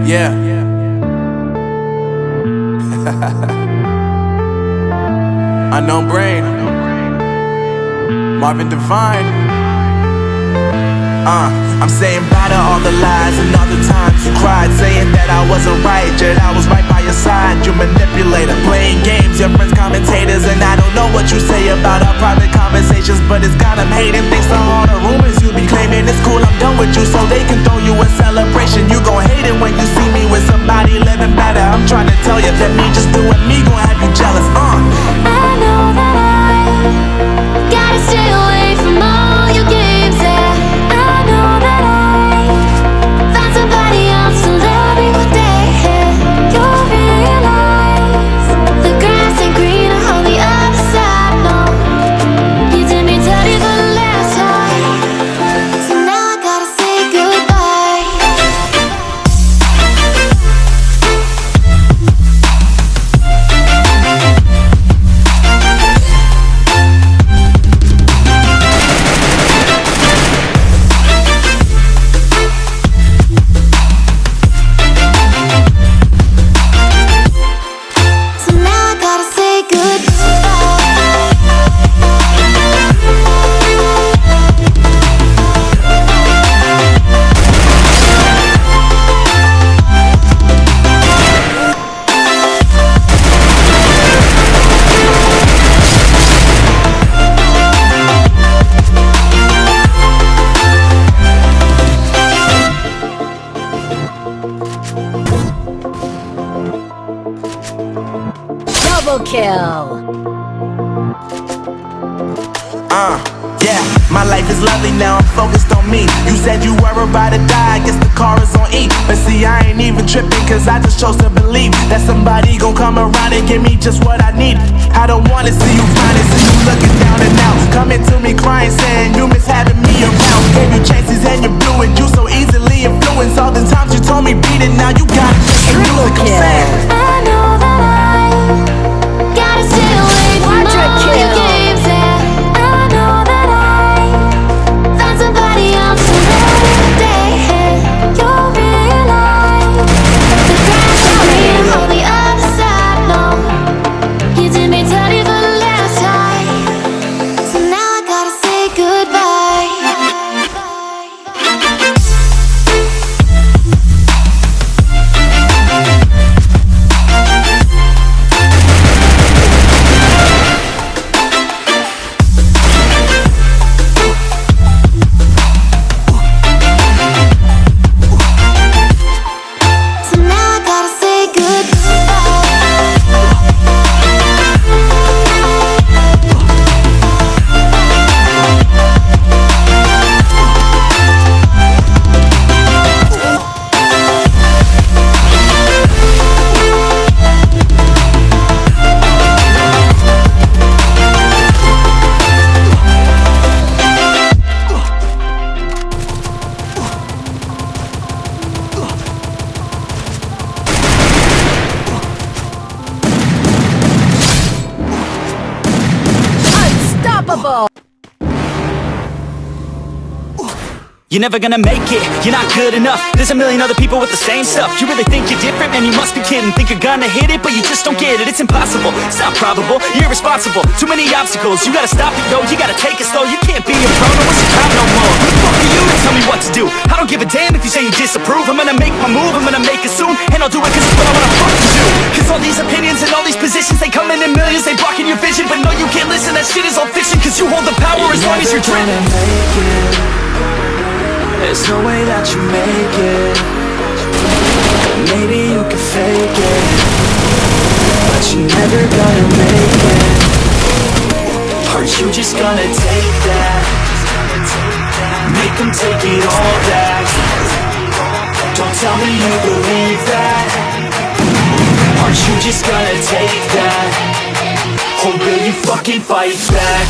Yeah. Unknown Brain, Marvin Divine. I'm saying bye to all the lies and all the times you cried, saying that I wasn't right, yet I was right by your side. You manipulator, playing games, your friends commentators, and I don't know what you say about our private conversations, but it's got them hating. Thanks to all the rumors you be claiming. It's cool, I'm done with you, so they can throw you a celebration. You gon' hate it when you see me with somebody living better. I'm trying to tell you that me just doing me gon' have you jealous. I know that I gotta stay away from all your games, yeah. I know that I found somebody else to love me one day, yeah. You'll realize the grass ain't greener on the other side, no. You did me dirty for the last time, so now I gotta say goodbye. So now I gotta say goodbye. Double kill. Yeah, my life is lovely now, I'm focused on me. You said you were about to die, I guess the car is on E. But see, I ain't even tripping, cause I just chose to believe that somebody gon' come around and give me just what I need. I don't wanna see you crying, see you looking down and out, coming to me crying, saying you miss having me around. Gave you chances and you blew it, you so easily influenced. All the times you told me beat it, now you gotta just music, I'm saying. I know that I gotta stay away from all your games, yeah. I know that I found somebody else to love me one day, yeah. You'll realize the grass is greener on the other side, no. You did me dirty for the last time, so now I gotta say goodbye. So now I gotta say Unstoppable. You're never gonna make it, you're not good enough. There's a million other people with the same stuff. You really think you're different? Man, you must be kidding. Think you're gonna hit it, but you just don't get it. It's impossible, it's not probable, you're irresponsible. Too many obstacles, you gotta stop it, yo. You gotta take it slow, you can't be a pro. No, what's your crowd no more? Who the fuck are you to tell me what to do? I don't give a damn if you say you disapprove. I'm gonna make my move, I'm gonna make it soon. And I'll do it cause it's what I wanna fucking do. Cause all these opinions and all these positions, they come in millions, they blocking your vision. But no, you can't listen, that shit is all fiction. Cause you hold the power as long as you're driven. There's no way that you make it. Maybe you can fake it, but you're never gonna make it. Are you just gonna take that? Make them take it all back. Don't tell me you believe that. Are you just gonna take that? Or will you fucking fight back?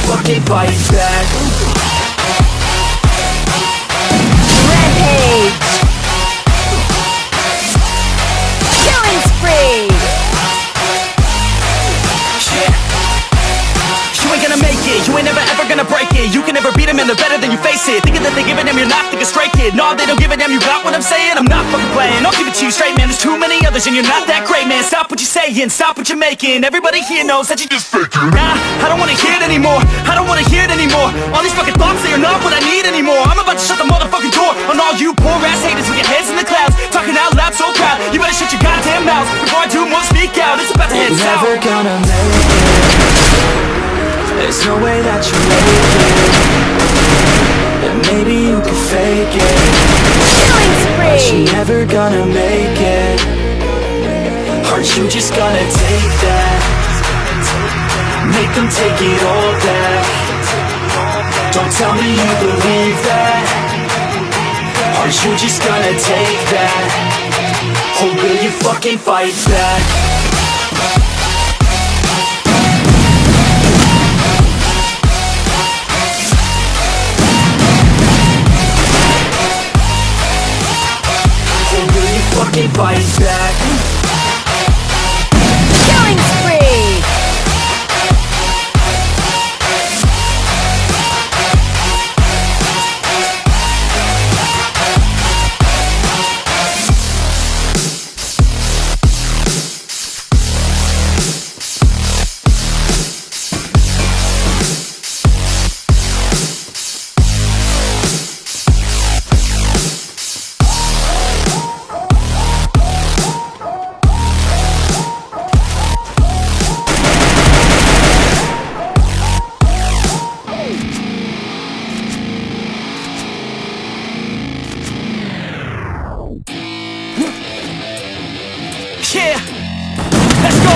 Fucking fight back. Rampage. Killing spree. You can never beat them and they're better than you, face it. Thinking that they give a damn, you're not thinking straight, kid. No, they don't give a damn, you got what I'm saying? I'm not fucking playing, I'll give it to you straight, man. There's too many others and you're not that great, man. Stop what you're saying, stop what you're making. Everybody here knows that you just faking. Nah, I don't wanna hear it anymore, I don't wanna hear it anymore. All these fucking thoughts, they are not what I need anymore. I'm about to shut the motherfucking door on all you poor ass haters with your heads in the clouds, talking out loud so proud. You better shut your goddamn mouth before I do more speak out. It's about to head south. Never gonna make it. There's no way that you make it. And maybe you can fake it, Killing but spree! you're never gonna make it. Aren't you just gonna take that? Make them take it all back. Don't tell me you believe that. Aren't you just gonna take that? Or will you fucking fight back? Fucking fight back. Killing spree! Yeah, let's go.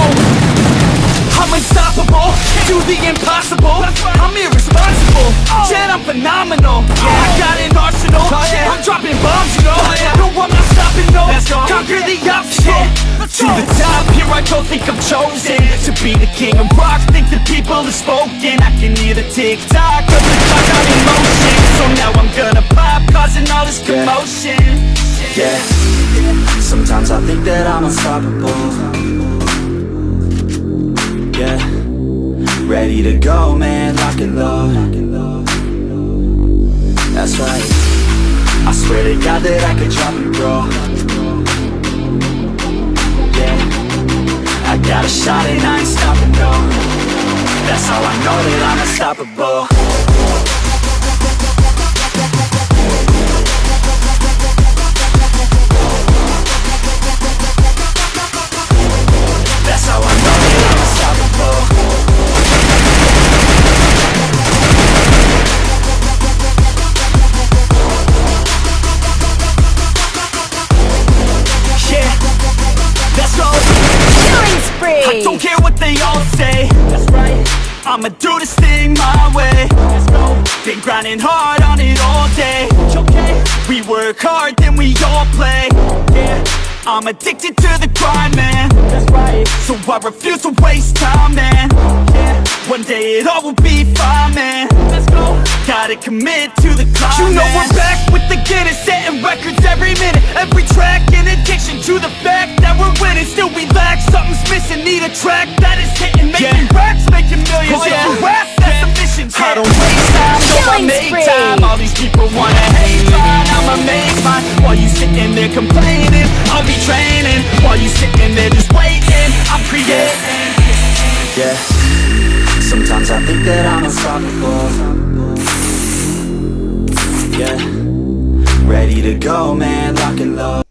I'm unstoppable, do the impossible. I'm irresponsible, yet I'm phenomenal. I got an arsenal, I'm dropping bombs, you know. No, I'm not stopping, no. Conquer the obstacle. To the top, here I go, think I'm chosen to be the king of rock, think the people have spoken. I can hear the tick-tock of the clock, I'm in motion. So now I'm gonna pop, causing all this commotion. Yeah, sometimes I think that I'm unstoppable. Yeah, ready to go, man, lock and load. That's right, I swear to God that I could drop it, bro. Yeah, I got a shot and I ain't stopping, no. That's how I know that I'm unstoppable. That's how I know that I'm unstoppable. Yeah, let's go. Killing spree! I don't care what they all say. That's right, I'ma do this thing my way. Let's go. Been grinding hard on it all day. Okay, we work hard, then we all play. Yeah, I'm addicted to the grind, man. That's right, so I refuse to waste time, man. Yeah, one day it all will be fine, man. Let's go. Gotta commit to the climb. You know we're back with the Guinness, setting records every minute, every track, in addiction to the fact that we're winning. Still we lack, something's missing, need a track that is hitting, making racks, making millions. If you rap, that's a mission. I don't waste time, so I Killing make spree. time. All these people wanna hate mine, I'ma make mine. While you sitting there complaining, I'll be training. While you sitting there just waiting, I'm creating. Yeah, sometimes I think that I'm unstoppable. Yeah, ready to go, man, lock and load.